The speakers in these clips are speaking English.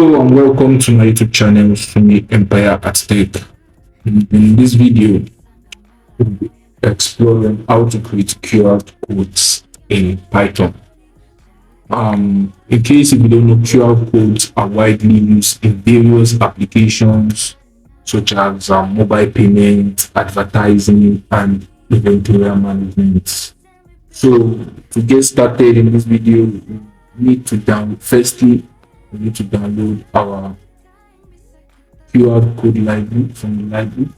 Hello and welcome to my YouTube channel, Sumi Empire at Tech. In this video, we'll be exploring how to create QR codes in Python. In case if you don't know, QR codes are widely used in various applications such as mobile payment, advertising, and inventory management. So to get started in this video, we need to download our QR code library from the library.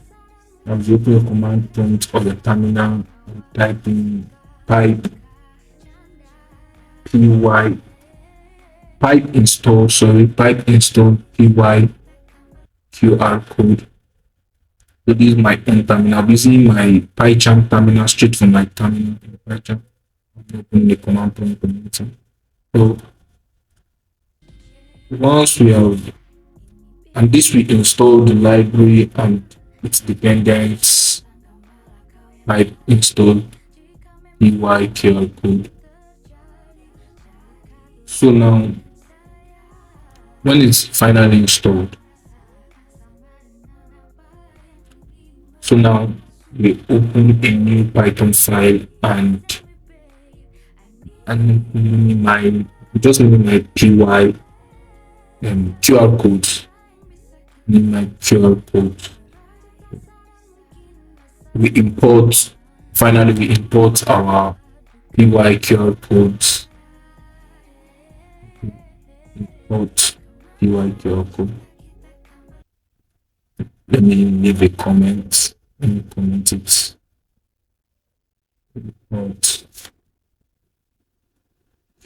As you open your command prompt or the terminal, and type in pipe install py QR code. So this is my own terminal. I'm using my PyCharm terminal straight from my terminal in PyCharm. I'm opening the command prompt. So once we have, and this we install the library and its dependents, pipe install py QR code. So now when it's finally installed, so now we open a new Python file and name my py QR codes. Name my QR code. We import our py QR codes. Import py QR code. Let me leave a comment. Let me comment it. Import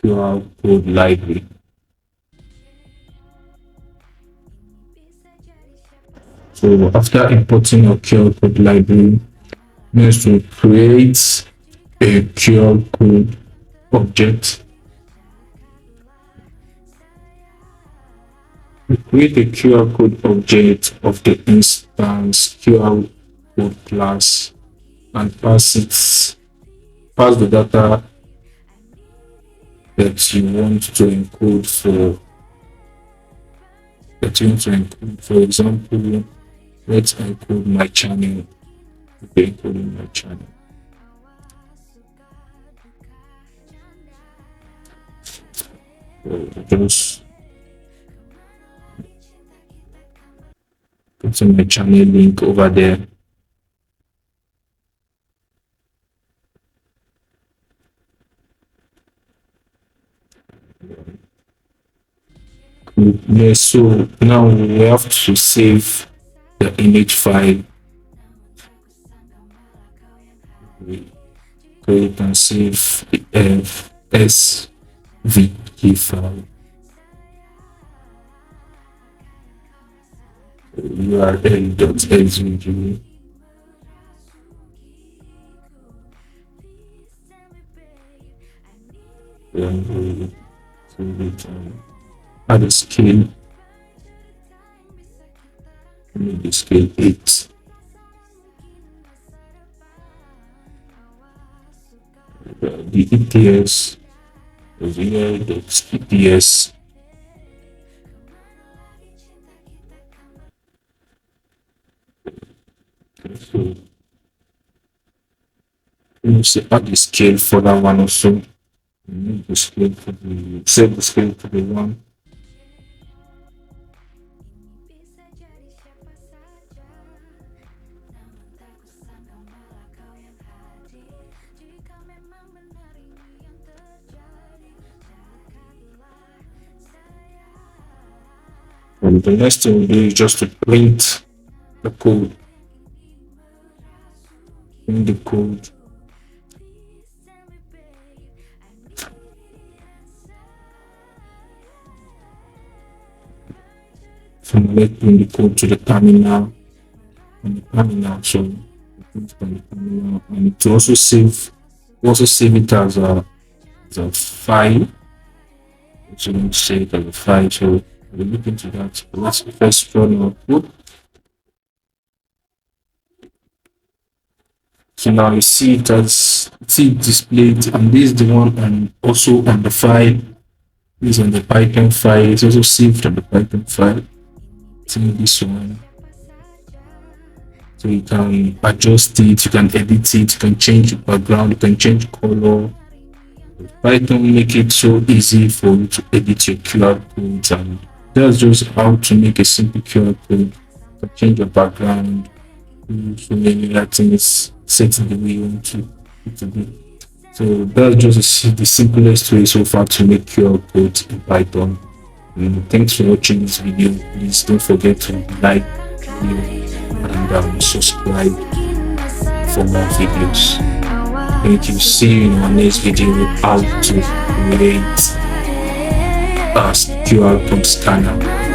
QR code library. So after importing our QR code library, next we create a QR code object. We create a QR code object of the instance QR code class and pass the data that you want to encode for example, let's encode my channel. Encoding my channel. So just put my channel link over there. Yes, so now we have to save the image file. We create and save the svg file. url.svg. Then we save it and add a scale. Need the scale 8. The ETS is here. That's ETS. So you see add the scale for that one also. Need the scale for the set the scale to the one. And the next thing we do is just to print the code. Print the code. So let's print the code to the terminal. And the terminal, so print from the terminal, and it also save it as a file. So let's save it as a file. So we'll look into that. Let's first run our code. So now you see it displayed, and this is the one and also on the file It's on the Python file. It's also saved on the Python file. See this one. So you can adjust it, you can edit it, you can change the background, you can change color. Python make it so easy for you to edit your QR codes, and that's just how to make a simple QR code. You can change your background, do so many other things, set it the way you want it to be. So that's just the simplest way so far to make QR codes in Python. Thanks for watching this video. Please don't forget to like the video and subscribe for more videos. Thank you. See you in our next video how to create a QR code scanner.